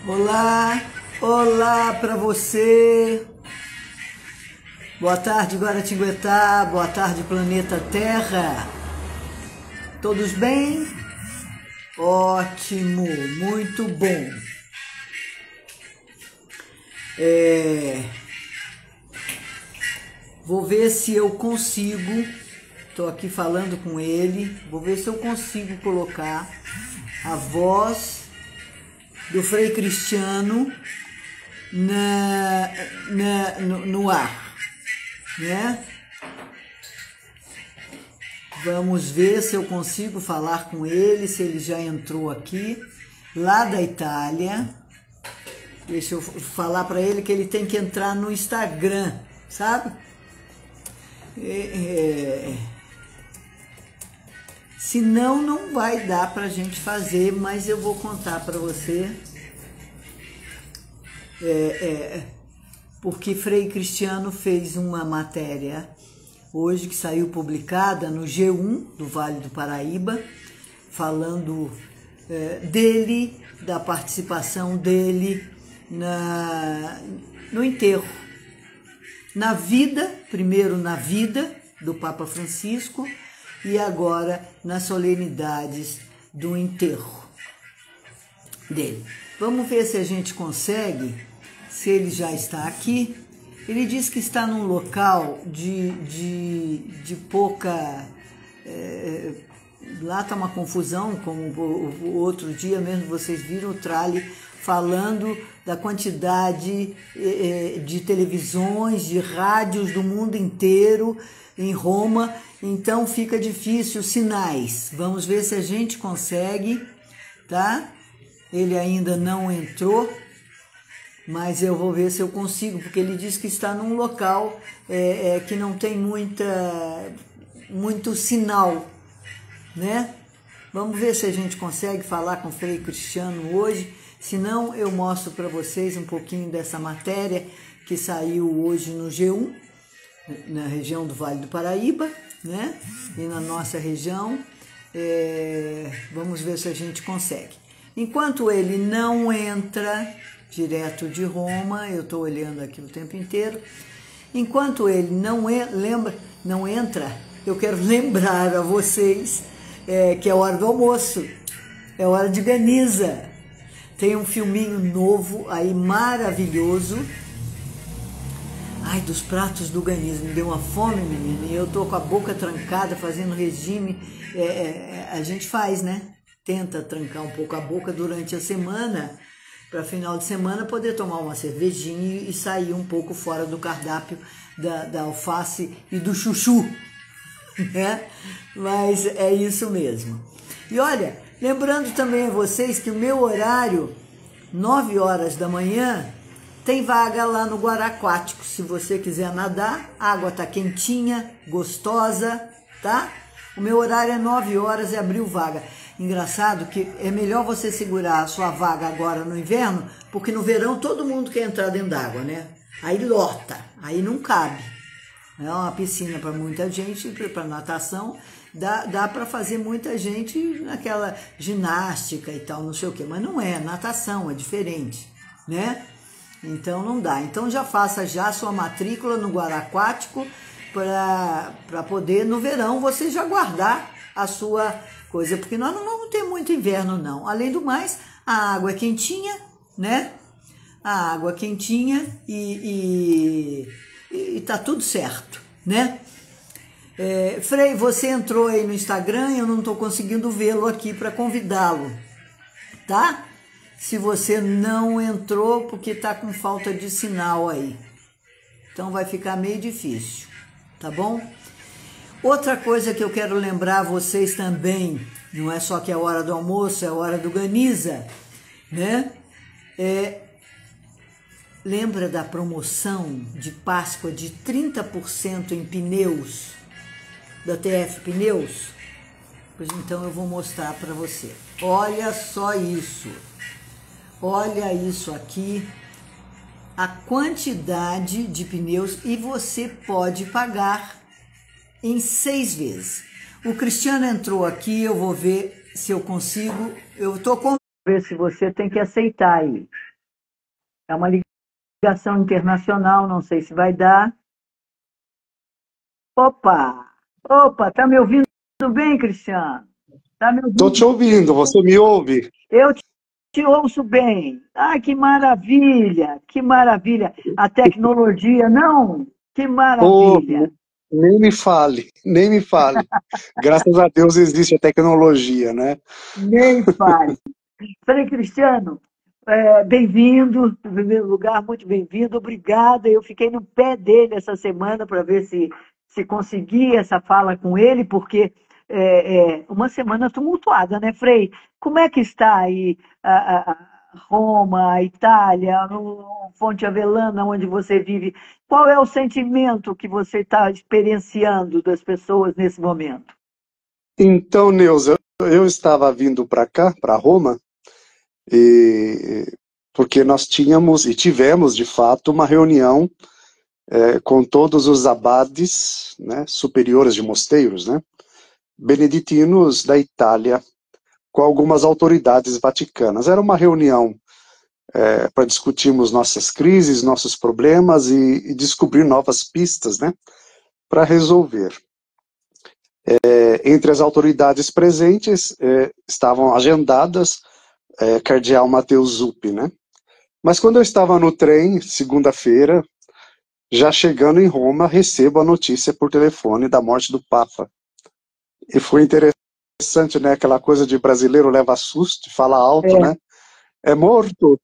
Olá, olá para você. Boa tarde, Guaratinguetá. Boa tarde, planeta Terra. Todos bem? Ótimo, muito bom. Vou ver se eu consigo. Estou aqui falando com ele. Vou ver se eu consigo colocar a voz do Frei Cristiano no ar, né? Vamos ver se eu consigo falar com ele, se ele já entrou aqui, lá da Itália. Deixa eu falar para ele que ele tem que entrar no Instagram, sabe? Senão não vai dar para a gente fazer, mas eu vou contar para você. Porque Frei Cristiano fez uma matéria hoje que saiu publicada no G1 do Vale do Paraíba, falando dele, da participação dele no enterro. Na vida, primeiro na vida do Papa Francisco e agora nas solenidades do enterro dele. Vamos ver se a gente consegue, se ele já está aqui. Ele diz que está num local de pouca... lá está uma confusão, como o outro dia mesmo vocês viram o Trali falando da quantidade de televisões, de rádios do mundo inteiro em Roma, então fica difícil os sinais. Vamos ver se a gente consegue, tá? Ele ainda não entrou, mas eu vou ver se eu consigo, porque ele diz que está num local que não tem muito sinal, né? Vamos ver se a gente consegue falar com o Frei Cristiano hoje, senão eu mostro para vocês um pouquinho dessa matéria que saiu hoje no G1, na região do Vale do Paraíba, né? E na nossa região. Vamos ver se a gente consegue. Enquanto ele não entra direto de Roma, eu estou olhando aqui o tempo inteiro, enquanto ele não entra, eu quero lembrar a vocês que é hora do almoço, é hora de Ganiza. Tem um filminho novo aí, maravilhoso. Ai, dos pratos do Ganiza, me deu uma fome, menina, e eu tô com a boca trancada, fazendo regime. A gente faz, né? Tenta trancar um pouco a boca durante a semana, para final de semana poder tomar uma cervejinha e sair um pouco fora do cardápio da alface e do chuchu, né? Mas é isso mesmo. E olha, lembrando também a vocês que o meu horário, 9 horas da manhã, tem vaga lá no Guaraquático. Se você quiser nadar, a água tá quentinha, gostosa, tá? O meu horário é 9 horas e abriu vaga. Engraçado que é melhor você segurar a sua vaga agora no inverno, porque no verão todo mundo quer entrar dentro d'água, né? Aí lota, aí não cabe. É uma piscina para muita gente, para natação, dá para fazer muita gente naquela ginástica e tal, não sei o quê. Mas não é, natação é diferente, né? Então não dá. Então já faça já a sua matrícula no Guaraquático para poder, no verão, você já guardar a sua coisa, porque nós não vamos ter muito inverno, não. Além do mais, a água é quentinha, né? A água é quentinha e tá tudo certo, né? Frei, você entrou aí no Instagram e eu não tô conseguindo vê-lo aqui para convidá-lo, tá? Se você não entrou, porque tá com falta de sinal aí. Então vai ficar meio difícil, tá bom? Outra coisa que eu quero lembrar a vocês também, não é só que é a hora do almoço, é a hora do Ganiza, né? Lembra da promoção de Páscoa de 30% em pneus, da TF Pneus? Pois então eu vou mostrar para você. Olha só isso. Olha isso aqui, a quantidade de pneus, e você pode pagar em 6 vezes. O Cristiano entrou aqui, eu vou ver se eu consigo. Eu tô com ver se você tem que aceitar aí. É uma ligação internacional, não sei se vai dar. Opa! Opa, tá me ouvindo bem, Cristiano? Tá me Estou te ouvindo? ouvindo, você me ouve? Eu te ouço bem. Ah, que maravilha! Que maravilha! A tecnologia, não? Que Oh, maravilha! nem me fale, nem me fale. Graças a Deus existe a tecnologia, né? Nem fale. Frei Cristiano, bem-vindo, em primeiro lugar, muito bem-vindo, obrigada. Eu fiquei no pé dele essa semana para ver se conseguia essa fala com ele, porque uma semana tumultuada, né, Frei? Como é que está aí Roma, a Itália, no Fonte Avelana, onde você vive? Qual é o sentimento que você está experienciando das pessoas nesse momento? Então, Neuza, eu estava vindo para cá, para Roma, e porque nós tínhamos e tivemos, de fato, uma reunião com todos os abades, né, superiores de mosteiros, né, beneditinos da Itália, com algumas autoridades vaticanas. Era uma reunião para discutirmos nossas crises, nossos problemas e descobrir novas pistas, né, para resolver. Entre as autoridades presentes estavam agendadas Cardeal Mateus Zuppi, né? Mas quando eu estava no trem, segunda-feira, já chegando em Roma, recebo a notícia por telefone da morte do Papa. E foi interessante, né? Aquela coisa de brasileiro leva susto, fala alto, né? É morto,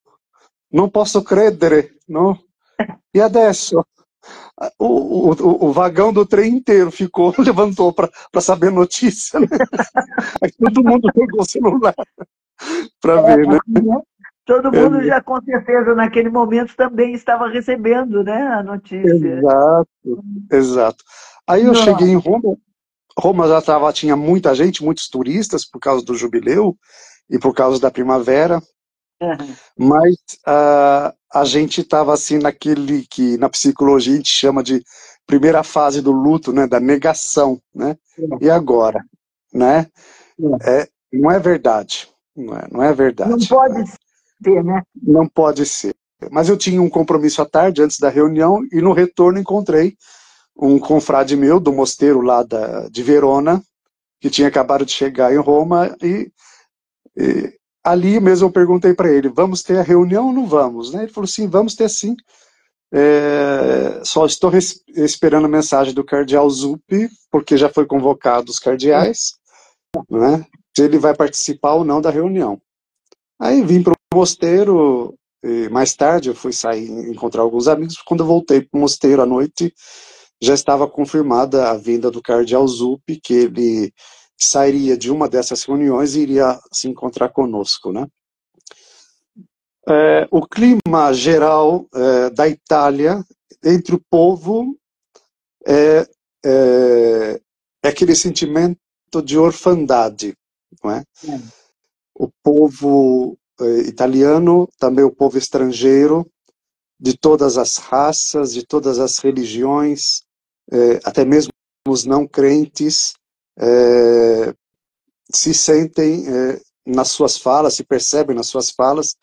não posso credere, não? E adesso? O vagão do trem inteiro ficou, levantou para saber a notícia, né? Aí todo mundo pegou o celular para ver, né? Todo É, mundo já com certeza naquele momento também estava recebendo, né, a notícia. exato, exato. Aí eu cheguei Não. em Roma, Roma já tinha muita gente, muitos turistas por causa do jubileu e por causa da primavera, mas a gente estava assim naquele que na psicologia a gente chama de primeira fase do luto, né, da negação, né? E agora, né? Não é verdade, não é Não verdade, pode né? ser, né? Não pode ser. Mas eu tinha um compromisso à tarde antes da reunião e no retorno encontrei um confrade meu do mosteiro lá de Verona, que tinha acabado de chegar em Roma, e ali mesmo eu perguntei para ele, vamos ter a reunião ou não vamos? Né? Ele falou, sim, vamos ter sim. Só estou esperando a mensagem do cardeal Zuppi, porque já foi convocado os cardeais, né? Se ele vai participar ou não da reunião. Aí vim para o mosteiro, e mais tarde eu fui sair, encontrar alguns amigos, quando eu voltei para o mosteiro à noite, já estava confirmada a vinda do cardeal Zuppi, que ele sairia de uma dessas reuniões e iria se encontrar conosco, né? O clima geral da Itália entre o povo é, é, é aquele sentimento de orfandade, não é? O povo italiano, também o povo estrangeiro, de todas as raças, de todas as religiões, até mesmo os não crentes, se sentem nas suas falas, se percebem nas suas falas,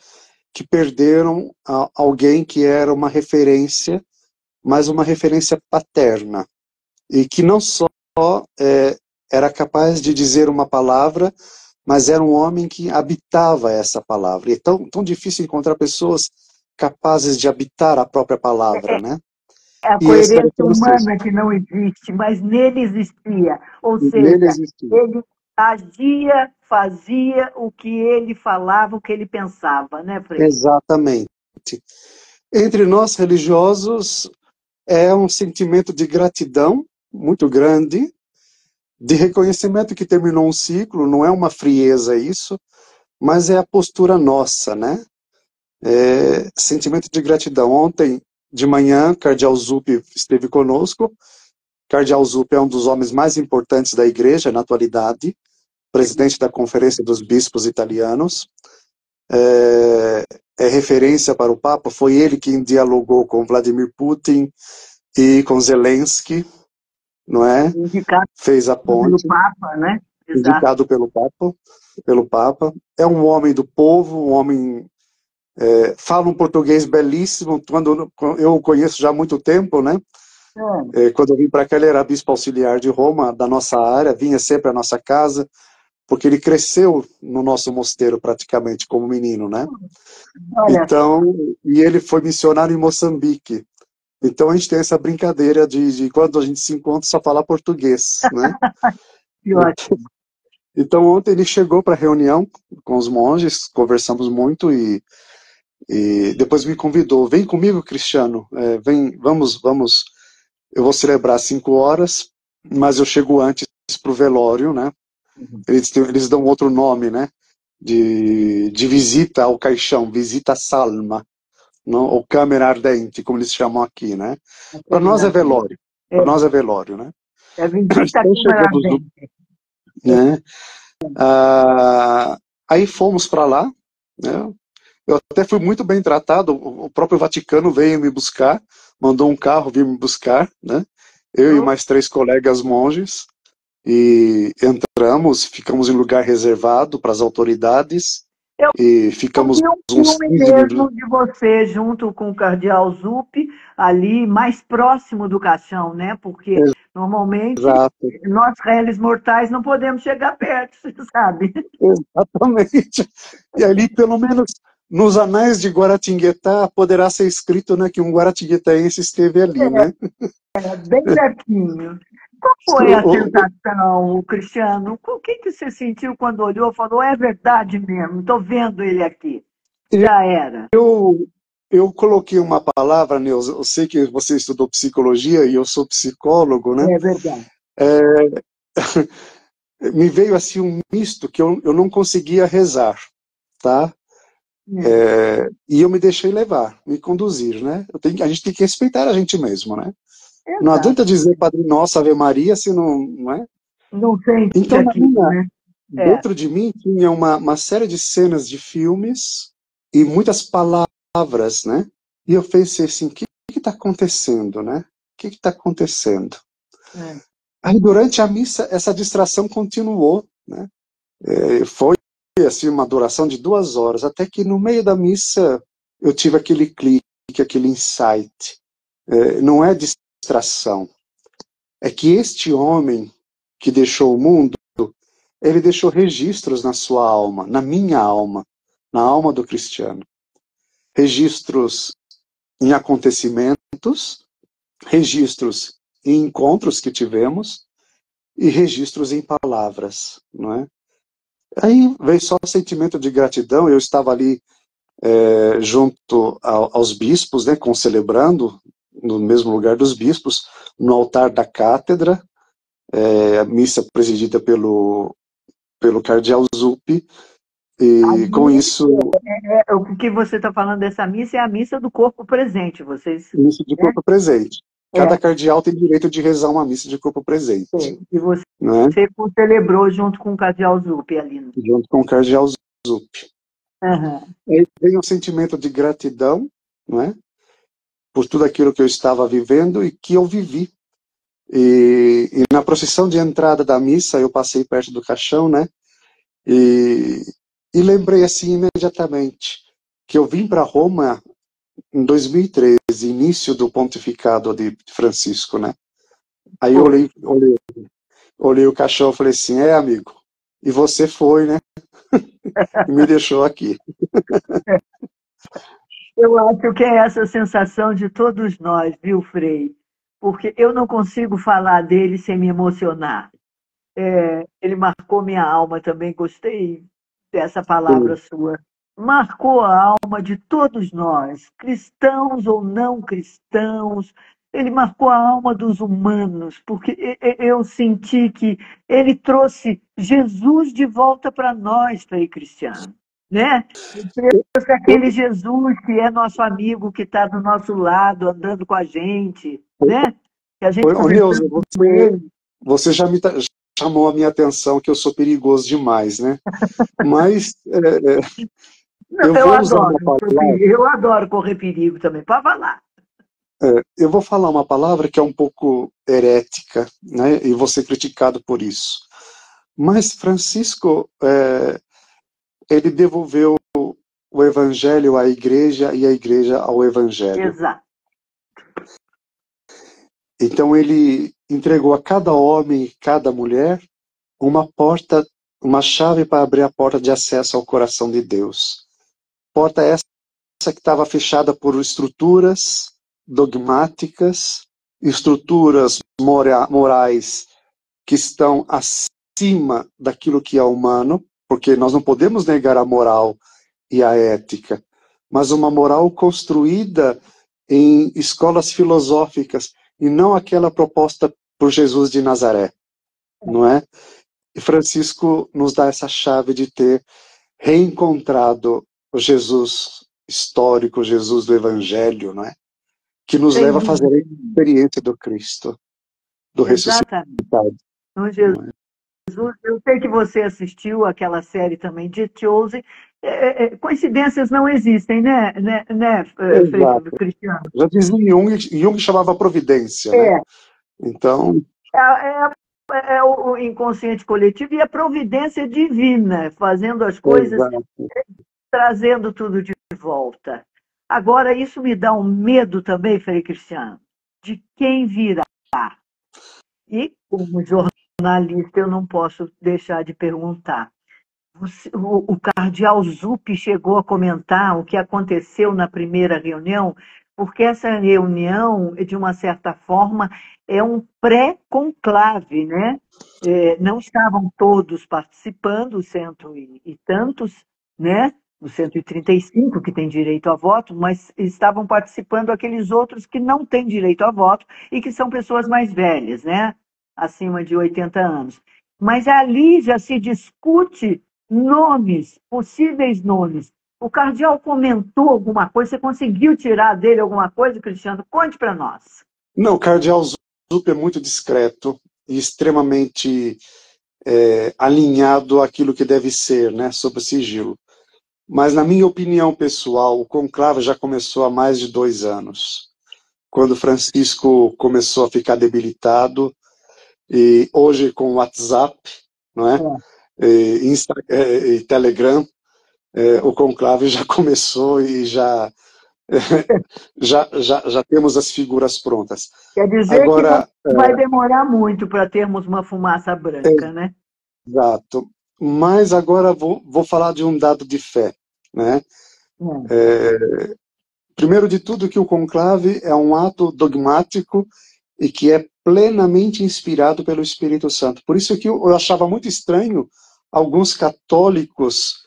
que perderam alguém que era uma referência, mas uma referência paterna, e que não só era capaz de dizer uma palavra, mas era um homem que habitava essa palavra. E é tão difícil encontrar pessoas capazes de habitar a própria palavra, né? É a E esse era o coerência francês. humana que não existe, mas nele existia. Ou Nele seja, existia. ele agia, fazia o que ele falava, o que ele pensava, né, Frei? Exatamente. Entre nós religiosos é um sentimento de gratidão muito grande, de reconhecimento que terminou um ciclo, não é uma frieza isso, mas é a postura nossa, né? Sentimento de gratidão. Ontem de manhã, Cardeal Zuppi esteve conosco. Cardeal Zuppi é um dos homens mais importantes da igreja na atualidade, presidente da Conferência dos Bispos Italianos. É referência para o Papa, foi ele quem dialogou com Vladimir Putin e com Zelensky, não é? Indicado Fez a pelo ponte, Papa, né? Exato. indicado pelo Papa. É um homem do povo, um homem fala um português belíssimo, quando eu o conheço já há muito tempo, né? Quando eu vim para cá, ele era bispo auxiliar de Roma, da nossa área, vinha sempre à nossa casa, porque ele cresceu no nosso mosteiro praticamente como menino, né? Olha, Então, e ele foi missionário em Moçambique. Então a gente tem essa brincadeira de quando a gente se encontra só falar português, né? que ótimo. Então ontem ele chegou para a reunião com os monges, conversamos muito e depois me convidou, vem comigo, Cristiano, vem, vamos, eu vou celebrar 5 horas, mas eu chego antes para o velório, né? Eles dão outro nome, né? De visita ao caixão, visita à salma, não? Ou câmara ardente, como eles chamam aqui, né? Para nós é velório, É, para nós é velório, né? é visita Então aqui chegamos, maravilhosa. né? Aí fomos para lá, né? Eu até fui muito bem tratado, o próprio Vaticano veio me buscar, mandou um carro vir me buscar, né? Eu e mais 3 colegas monges, e entramos, ficamos em lugar reservado para as autoridades, e Eu ficamos vi um uns filme 15 minutos. mesmo de você junto com o Cardeal Zuppi, ali mais próximo do caixão, né? Porque normalmente Exato, nós réis mortais não podemos chegar perto, você sabe? exatamente. E ali, pelo menos, nos anais de Guaratinguetá, poderá ser escrito, né, que um guaratinguetaense esteve ali, né? É bem pertinho. Qual foi a sensação, Cristiano? O que que você sentiu quando olhou e falou, é verdade mesmo, estou vendo ele aqui. Já era. Eu coloquei uma palavra, Neuza, eu sei que você estudou psicologia e eu sou psicólogo, né? É verdade. Me veio assim um misto que eu não conseguia rezar, tá? E eu me deixei levar, me conduzir, né? A gente tem que respeitar a gente mesmo, né? Não Exato. adianta dizer Padre Nosso, Ave Maria, se não é? Não sente Então, aquilo, né? É. dentro de mim tinha uma série de cenas de filmes e muitas palavras, né? E eu pensei assim, o que está acontecendo, né? O que está acontecendo? É. Aí durante a missa essa distração continuou, né? Foi assim uma duração de 2 horas, até que no meio da missa eu tive aquele clique, aquele insight. Não é distração, é que este homem que deixou o mundo, ele deixou registros na sua alma, na minha alma, na alma do Cristiano. Registros em acontecimentos, registros em encontros que tivemos e registros em palavras, não é? Aí veio só o sentimento de gratidão. Eu estava ali junto aos bispos, né, concelebrando no mesmo lugar dos bispos, no altar da cátedra, a missa presidida pelo cardeal Zuppi, e com isso, O que você está falando dessa missa é a missa do corpo presente. Vocês, missa de né? corpo presente. Cada É, cardeal tem direito de rezar uma missa de corpo presente, e você né, celebrou junto com o Cardeal Zuppi ali. junto com o cardeal Zuppi. Aham. Aí veio um sentimento de gratidão, não é, por tudo aquilo que eu estava vivendo e que eu vivi. E na procissão de entrada da missa, eu passei perto do caixão, né? E lembrei assim imediatamente que eu vim para Roma em 2013, início do pontificado de Francisco, né? Aí eu Foi. olhei o caixão e falei assim, amigo, e você foi, né? E me deixou aqui. Eu acho que é essa sensação de todos nós, viu, Frei? Porque eu não consigo falar dele sem me emocionar. Ele marcou minha alma também, gostei dessa palavra sua. Marcou a alma de todos nós, cristãos ou não cristãos. Ele marcou a alma dos humanos, porque eu senti que ele trouxe Jesus de volta para nós, Frei Cristiano, né? Trouxe aquele Jesus que é nosso amigo, que está do nosso lado, andando com a gente, né? Que a gente Ô, Neuza, conversando com ele. você já chamou a minha atenção que eu sou perigoso demais, né? Mas Não, eu vou usar uma palavra, eu adoro correr perigo também. Pode falar. eu vou falar uma palavra que é um pouco herética, né? E vou ser criticado por isso. Mas Francisco, ele devolveu o evangelho à igreja e a igreja ao evangelho. Exato. Então ele entregou a cada homem e cada mulher uma porta, uma chave para abrir a porta de acesso ao coração de Deus. Porta essa que estava fechada por estruturas dogmáticas, estruturas morais que estão acima daquilo que é humano, porque nós não podemos negar a moral e a ética, mas uma moral construída em escolas filosóficas e não aquela proposta por Jesus de Nazaré, não é? E Francisco nos dá essa chave de ter reencontrado o Jesus histórico, Jesus do Evangelho, não é? Que nos leva a fazer a experiência do Cristo, do ressuscitado. No Jesus, eu sei que você assistiu aquela série também de Chosen. Coincidências não existem, né, Frei Cristiano? Já dizia Jung chamava providência, né? Então... É o inconsciente coletivo e a providência divina, fazendo as coisas, trazendo tudo de volta. Agora, isso me dá um medo também, Frei Cristiano, de quem virá. E, como jornalista, eu não posso deixar de perguntar. O cardeal Zuppi chegou a comentar o que aconteceu na primeira reunião, porque essa reunião, de uma certa forma, é um pré-conclave, né? Não estavam todos participando, cento e tantos, né? Os 135 que têm direito a voto, mas estavam participando aqueles outros que não têm direito a voto e que são pessoas mais velhas, né? Acima de 80 anos. Mas ali já se discute nomes, possíveis nomes. O cardeal comentou alguma coisa? Você conseguiu tirar dele alguma coisa, Cristiano? Conte para nós. Não, o cardeal Zuppi é muito discreto e extremamente alinhado àquilo que deve ser, né, sobre sigilo. Mas, na minha opinião pessoal, o conclave já começou há mais de 2 anos, quando Francisco começou a ficar debilitado, e hoje com o WhatsApp, não é? E Telegram, o conclave já começou e já temos as figuras prontas. Quer dizer agora, que vai demorar muito para termos uma fumaça branca, né? Exato. Mas agora vou falar de um dado de fé, né? Primeiro de tudo, que o conclave é um ato dogmático e que é plenamente inspirado pelo Espírito Santo. Por isso que eu achava muito estranho alguns católicos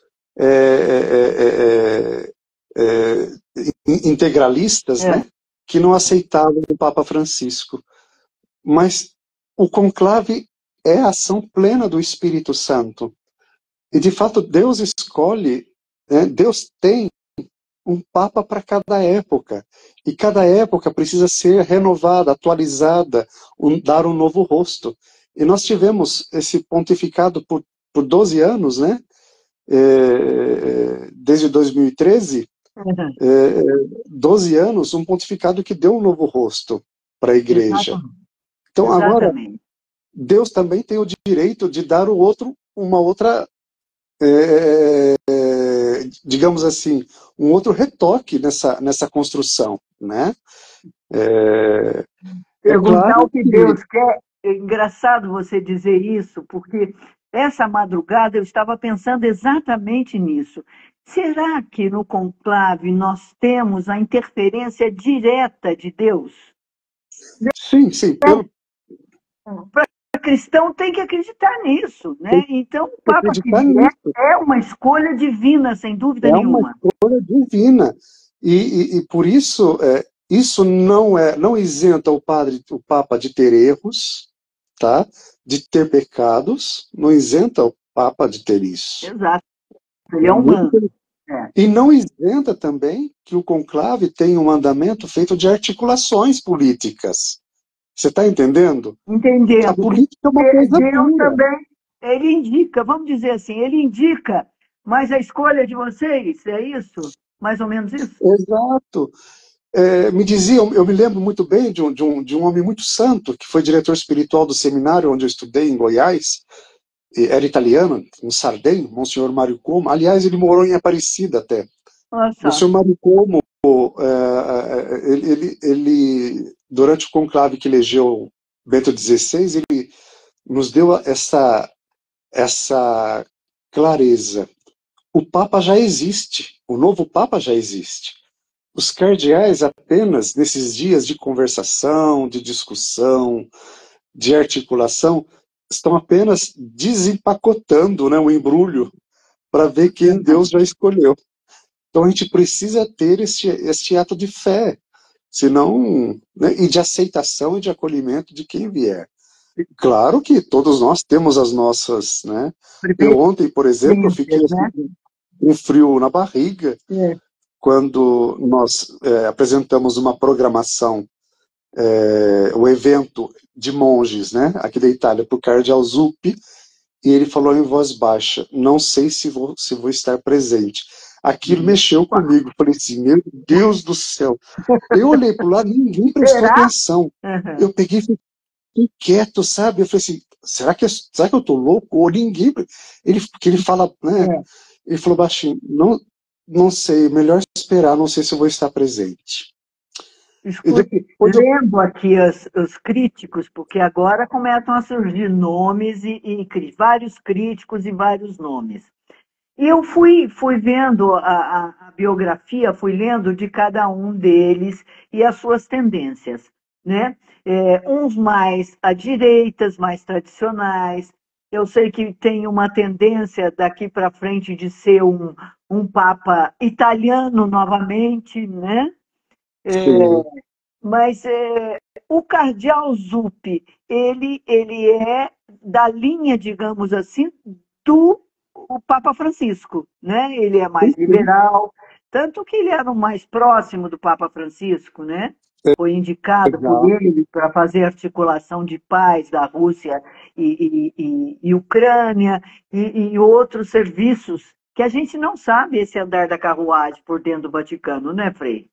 integralistas, né, que não aceitavam o Papa Francisco. Mas o conclave é a ação plena do Espírito Santo. E, de fato, Deus escolhe, né, Deus tem um Papa para cada época. E cada época precisa ser renovada, atualizada, dar um novo rosto. E nós tivemos esse pontificado por 12 anos, né? Desde 2013, 12 anos, um pontificado que deu um novo rosto para a igreja. Exatamente. Então, agora, Deus também tem o direito de dar uma outra, digamos assim, um outro retoque nessa construção, né? Perguntar o que Deus quer. É engraçado você dizer isso, porque essa madrugada eu estava pensando exatamente nisso. Será que no conclave nós temos a interferência direta de Deus? Sim, sim. Para cristão tem que acreditar nisso, né? Então, o Papa que é uma escolha divina, sem dúvida nenhuma. É uma escolha divina. E por isso, isso não isenta o Papa de ter erros, tá? De ter pecados, não isenta o Papa de ter isso. Exato. Ele é humano. E não isenta também que o conclave tem um mandamento feito de articulações políticas. Você está entendendo? Entendendo. A política é uma coisa Deus também, ele indica, vamos dizer assim, ele indica, mas a escolha de vocês, é isso? Mais ou menos isso? Exato. Me diziam, eu me lembro muito bem de um homem muito santo, que foi diretor espiritual do seminário onde eu estudei, em Goiás, era italiano, um sardenho, Monsenhor Mário Como. Aliás, ele morou em Aparecida até, Olha O só. senhor Maricomo, durante o conclave que elegeu Bento XVI, ele nos deu essa clareza. O Papa já existe, o novo Papa já existe. Os cardeais apenas, nesses dias de conversação, de discussão, de articulação, estão apenas desempacotando, né, o embrulho para ver quem Deus já escolheu. Então a gente precisa ter este ato de fé, senão, né, e de aceitação e de acolhimento de quem vier. Claro que todos nós temos as nossas, né? Eu ontem, por exemplo, fiquei assim, Né? com um frio na barriga É. quando nós apresentamos uma programação, o evento de monges, né, aqui da Itália, para o Cardeal Zuppi, e ele falou em voz baixa: não sei se vou estar presente. Aquilo mexeu comigo. Falei assim: meu Deus do céu. Eu olhei para o lado, ninguém prestou Será? atenção. Uhum. Eu peguei e fiquei quieto, sabe? Eu falei assim: será que eu tô louco? Ou ninguém. Porque ele fala, né? É. Ele falou baixinho: não sei, melhor esperar, não sei se eu vou estar presente. E Escute, depois eu. lendo aqui os críticos, porque agora começam a surgir nomes vários críticos e vários nomes. E eu fui vendo a biografia, fui lendo de cada um deles e as suas tendências, né? Uns mais à direita, mais tradicionais. Eu sei que tem uma tendência daqui para frente de ser um papa italiano novamente, né? Sim, Mas o cardeal Zuppi, ele é da linha, digamos assim, do o Papa Francisco, né? Ele é mais sim, liberal, tanto que ele era o mais próximo do Papa Francisco, né? Foi indicado por exato. ele para fazer articulação de paz da Rússia e Ucrânia e outros serviços que a gente não sabe esse andar da carruagem por dentro do Vaticano, né, Frei?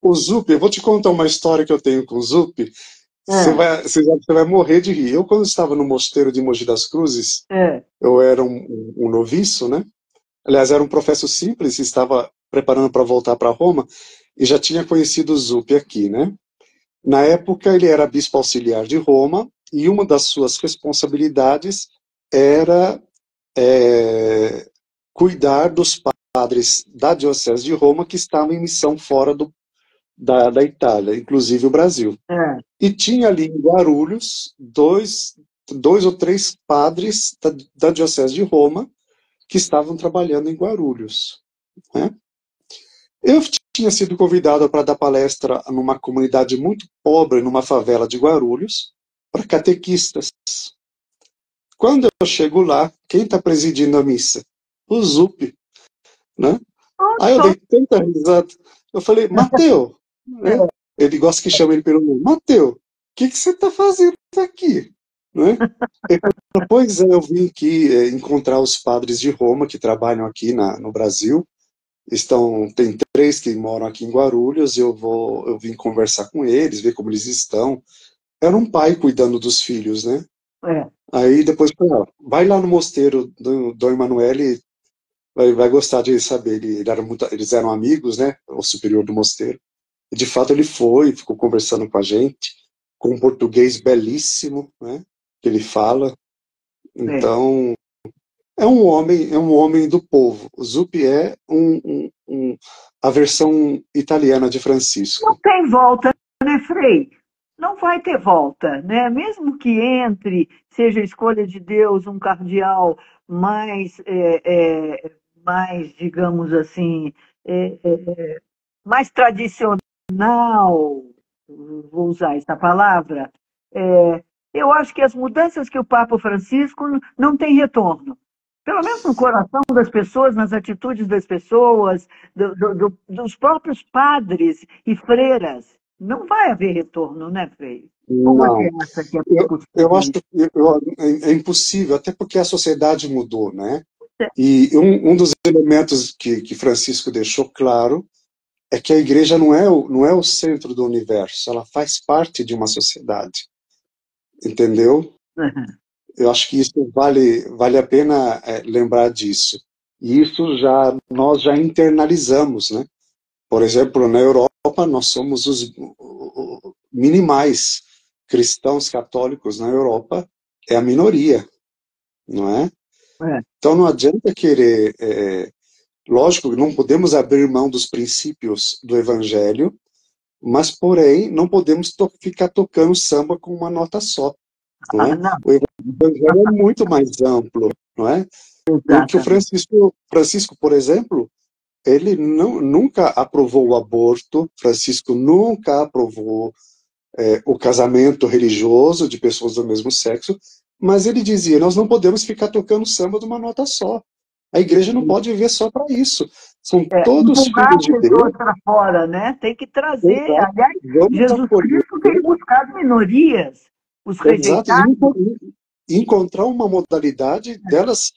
O Zuppi, eu vou te contar uma história que eu tenho com o Zuppi. Você É, vai morrer de rir. Eu, quando estava no mosteiro de Mogi das Cruzes, é. eu era um noviço, né? Aliás, era um professo simples, estava preparando para voltar para Roma e já tinha conhecido o Zuppi aqui, né? Na época, ele era bispo auxiliar de Roma e uma das suas responsabilidades era cuidar dos padres da Diocese de Roma que estavam em missão fora da Itália, inclusive o Brasil. É. E tinha ali em Guarulhos dois ou três padres da Diocese de Roma que estavam trabalhando em Guarulhos, né? Eu tinha sido convidado para dar palestra numa comunidade muito pobre, numa favela de Guarulhos, para catequistas. Quando eu chego lá, quem está presidindo a missa? O Zup, né? Olha Aí eu só. dei tanta risada. Eu falei: Mateu, né? Ele gosta que chama ele pelo nome. Mateu, o que você está fazendo aqui? Né? Ele falou: pois é, eu vim aqui encontrar os padres de Roma que trabalham aqui no Brasil. Tem três que moram aqui em Guarulhos. Eu vim conversar com eles, ver como eles estão. Era um pai cuidando dos filhos, né? É, Aí depois, vai lá no mosteiro do Dom Emanuele, vai gostar de saber. Eles eram amigos, né? O superior do mosteiro. E de fato ele foi, ficou conversando com a gente, com um português belíssimo, né? Que ele fala. é. Então, é um homem do povo. O Zuppi é a versão italiana de Não Francisco. tem volta, né, Frei? Não vai ter volta, né? Mesmo que entre, seja escolha de Deus, um cardeal mais, mais digamos assim, é, é, mais tradicional, vou usar essa palavra, eu acho que as mudanças que o Papa Francisco não tem retorno. Pelo menos no coração das pessoas, nas atitudes das pessoas, dos próprios padres e freiras. Não vai haver retorno, né, Frei? Ou você Não, acha que é eu possível acho isso? que é impossível, até porque a sociedade mudou, né? E um dos elementos que Francisco deixou claro é que a igreja não é o centro do universo, ela faz parte de uma sociedade, entendeu? Eu acho que isso vale a pena lembrar disso. E isso nós já internalizamos, né? Por exemplo, na Europa, nós somos os minimais. Cristãos católicos na Europa é a minoria, não é? É. Então não adianta querer. Lógico que não podemos abrir mão dos princípios do Evangelho, mas, porém, não podemos ficar tocando samba com uma nota só, não Ah, é? não, O Evangelho é muito mais amplo, não é? E o que o exatamente. Francisco, por exemplo, ele nunca aprovou o aborto, Francisco nunca aprovou o casamento religioso de pessoas do mesmo sexo, mas ele dizia, nós não podemos ficar tocando samba de uma nota só. A igreja não pode viver só para isso. São todos Empurrar filhos as de Deus. pessoas para fora, né? Tem que trazer. Exato. Aliás, Vamos Jesus acolher. Cristo veio buscar as minorias, os Exato. rejeitados. E encontrar uma modalidade delas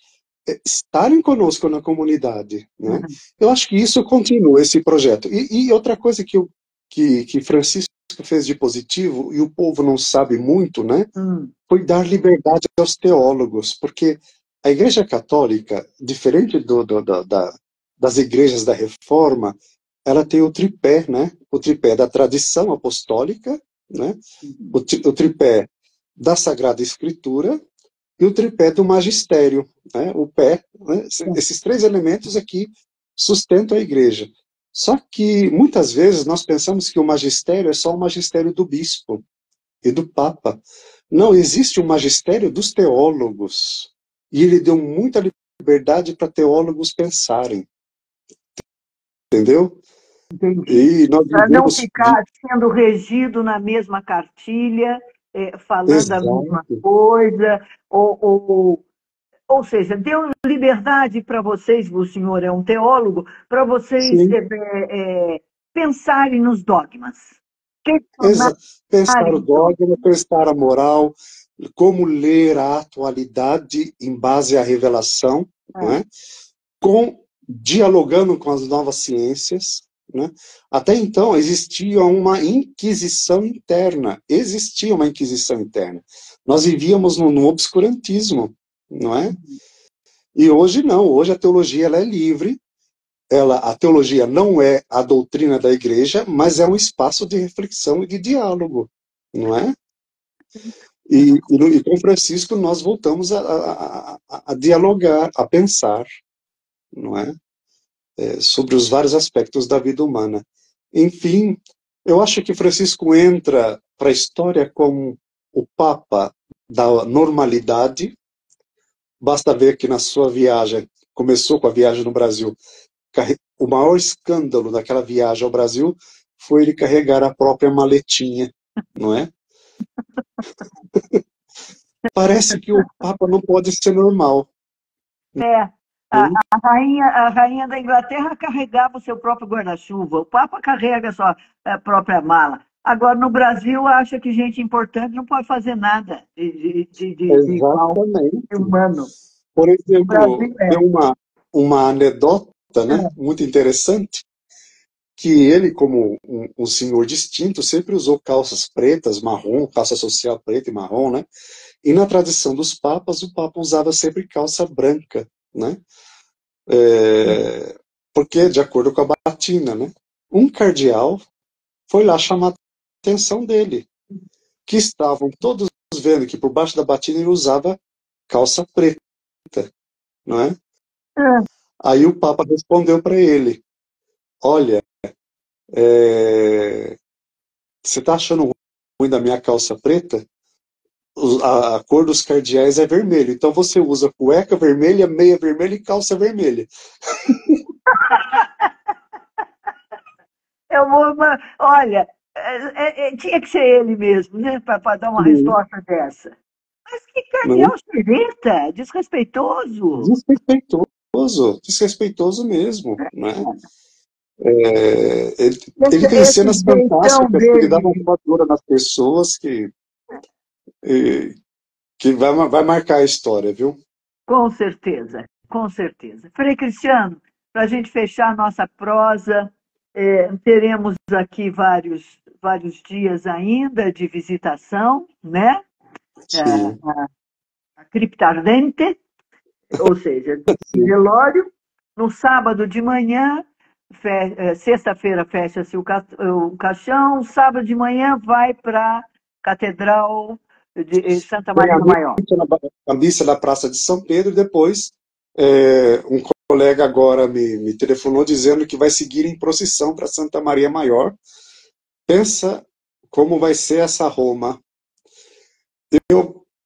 estarem conosco na comunidade, né? Eu acho que isso continua, esse projeto. E outra coisa que Francisco fez de positivo, e o povo não sabe muito, né? Foi dar liberdade aos teólogos, porque a Igreja Católica, diferente das igrejas da Reforma, ela tem o tripé, né? O tripé da tradição apostólica, né? O tripé da Sagrada Escritura e o tripé do magistério, né? O pé, né? Esses três elementos aqui sustentam a igreja. Só que muitas vezes nós pensamos que o magistério é só o magistério do bispo e do papa. Não, existe o magistério dos teólogos. E ele deu muita liberdade para teólogos pensarem. Entendeu? Entendi. E nós Para não vivemos ficar sendo regido na mesma cartilha, falando a mesma exato. coisa, ou seja, deu liberdade para vocês, o senhor é um teólogo, para vocês Sim. pensarem nos dogmas, Pensar o questionarem dogma, pensar a moral, como ler a atualidade em base à revelação, não é? Dialogando com as novas ciências. Né? Até então existia uma inquisição interna, existia uma inquisição interna. Nós vivíamos no obscurantismo, não é? E hoje não, hoje a teologia ela é livre, a teologia não é a doutrina da igreja, mas é um espaço de reflexão e de diálogo, não é? E com Francisco nós voltamos a dialogar, a pensar, não é? Sobre os vários aspectos da vida humana. Enfim, eu acho que Francisco entra para a história como o Papa da normalidade. Basta ver que na sua viagem, começou com a viagem no Brasil, o maior escândalo daquela viagem ao Brasil foi ele carregar a própria maletinha, não é? Parece que o Papa não pode ser normal. É, a rainha da Inglaterra carregava o seu próprio guarda-chuva, o Papa carrega a sua própria mala. Agora, no Brasil, acha que gente importante não pode fazer nada de igual Exatamente. humano. Por No Brasil, exemplo, tem uma anedota, né, muito interessante, que ele, como um senhor distinto, sempre usou calças pretas, marrom, calça social preta e marrom, né? E na tradição dos papas, o papa usava sempre calça branca, né? Porque, de acordo com a batina, né? Um cardeal foi lá chamar a atenção dele, que estavam todos vendo que por baixo da batina ele usava calça preta, não é? Aí o Papa respondeu para ele: olha, você está achando ruim da minha calça preta? A cor dos cardeais é vermelho, então você usa cueca vermelha, meia vermelha e calça vermelha. olha, tinha que ser ele mesmo, né, para dar uma resposta dessa. Mas que Não? cardeal xereta, desrespeitoso. Desrespeitoso mesmo, né? Ele tem Esse cenas jeitão fantásticas que ele dá dele, uma voadora nas pessoas que vai marcar a história, viu? com certeza, com certeza. Frei Cristiano, para a gente fechar a nossa prosa, teremos aqui vários dias ainda de visitação, né? Sim, A criptardente, ou seja, de sim, velório. No sábado de manhã, sexta-feira fecha-se o caixão, sábado de manhã vai para a Catedral de Santa Tem Maria a Maior. a missa na Praça de São Pedro, e depois um colega agora me telefonou dizendo que vai seguir em procissão para Santa Maria Maior. Pensa como vai ser essa Roma.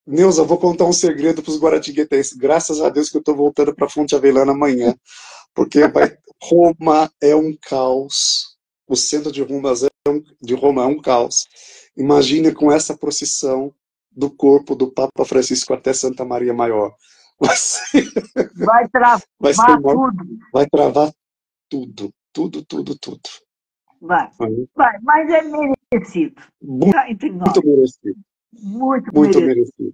Neuza, vou contar um segredo para os guaratinguetenses. Graças a Deus que eu estou voltando para Fonte Avelã amanhã, porque Roma é um caos. O centro de Roma é um caos. Imagine com essa procissão do corpo do Papa Francisco até Santa Maria Maior. Vai Vai ser travar tudo. vai travar tudo, tudo, tudo, tudo. Vai, mas é merecido. Tá entre nós. Muito merecido. Muito merecido. Merecido.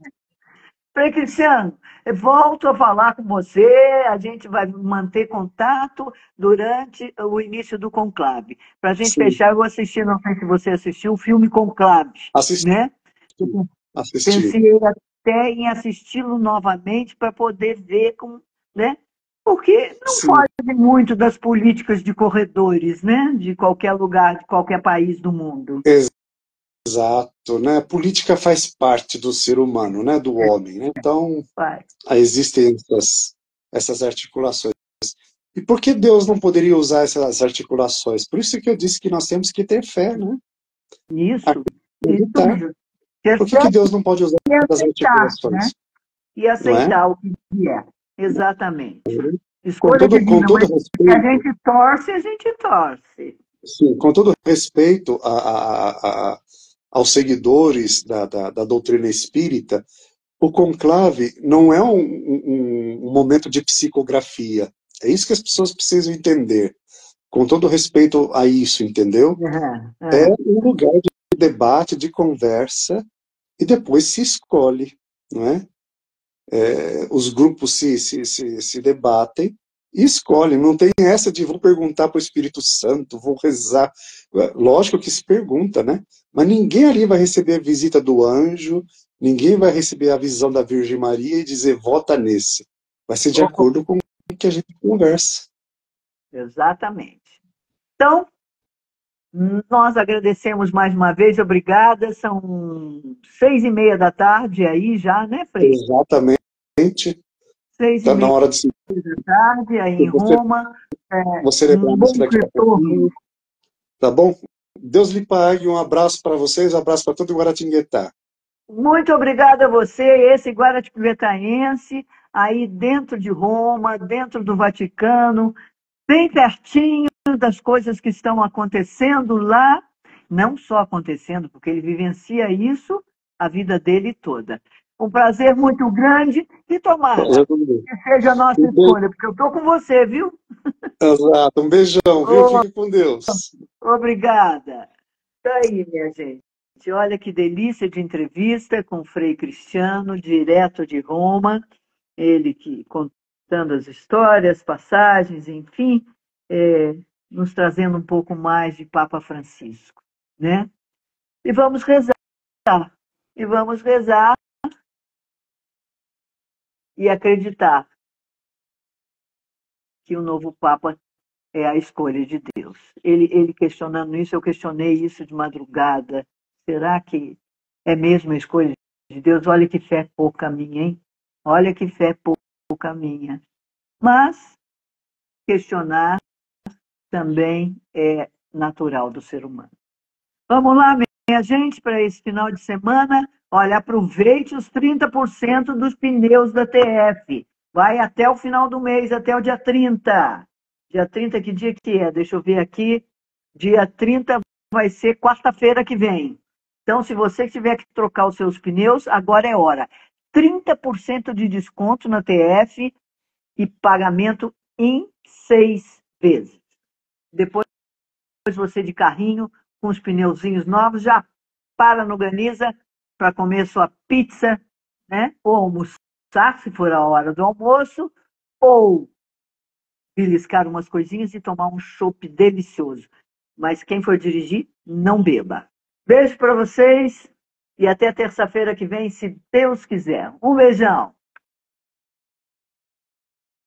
Frei Cristiano, volto a falar com você, a gente vai manter contato durante o início do Conclave. Para a gente fechar, eu vou assistir, não sei se você assistiu, o filme Conclave. Assisti. Né? Assisti. Pensei até em assisti-lo novamente para poder ver né? Porque não foge muito das políticas de corredores, né? De qualquer lugar, de qualquer país do mundo. Exato, né? Política faz parte do ser humano, né? Do homem, né? Então, existem essas articulações. E por que Deus não poderia usar essas articulações? Por isso que eu disse que nós temos que ter fé, né? Isso. Por que Deus não pode usar essas articulações? Né? E aceitar o que é. Exatamente. Com todo respeito, a gente torce. Sim, com todo respeito aos seguidores da doutrina espírita, o conclave não é um momento de psicografia. É isso que as pessoas precisam entender. Com todo respeito a isso, entendeu? É um lugar de debate, de conversa, e depois se escolhe, não é? Os grupos se debatem e escolhem. Não tem essa de vou perguntar para o Espírito Santo, vou rezar. Lógico que se pergunta, né? Mas ninguém ali vai receber a visita do anjo, ninguém vai receber a visão da Virgem Maria e dizer vota nesse. Vai ser de acordo com o que a gente conversa. Exatamente. Então, nós agradecemos mais uma vez, obrigada. São 6:30 da tarde aí já, né, Frei? Exatamente. 6:30 na hora de da tarde aí em Roma. Você lembra isso daqui a pouquinho. Tá bom? Deus lhe pague, um abraço para vocês, um abraço para todo o Guaratinguetá. Muito obrigada a você, esse guaratinguetaense, aí dentro de Roma, dentro do Vaticano, bem pertinho das coisas que estão acontecendo lá, não só acontecendo, porque ele vivencia isso a vida dele toda. Um prazer muito grande e tomara que seja a nossa escolha, porque eu estou com você, viu? Exato, um beijão, viu? Fique com Deus. Obrigada. Tá aí, minha gente. Olha que delícia de entrevista com o Frei Cristiano, direto de Roma, ele que contando as histórias, passagens, enfim, nos trazendo um pouco mais de Papa Francisco, né? E vamos rezar, e acreditar que o novo Papa é a escolha de Deus. Ele questionando isso, eu questionei isso de madrugada. Será que é mesmo a escolha de Deus? Olha que fé pouca minha, hein? Olha que fé pouca minha. Mas questionar também é natural do ser humano. Vamos lá, minha gente, para esse final de semana. Olha, aproveite os 30% dos pneus da TF. Vai até o final do mês, até o dia 30. Dia 30, que dia que é? Deixa eu ver aqui. Dia 30 vai ser quarta-feira que vem. Então, se você tiver que trocar os seus pneus, agora é hora. 30% de desconto na TF e pagamento em 6 vezes. Depois você de carrinho, com os pneuzinhos novos, já para no Ganiza para comer sua pizza, né? Ou almoçar, se for a hora do almoço, ou beliscar umas coisinhas e tomar um chopp delicioso. Mas quem for dirigir, não beba. Beijo para vocês e até terça-feira que vem, se Deus quiser. Um beijão!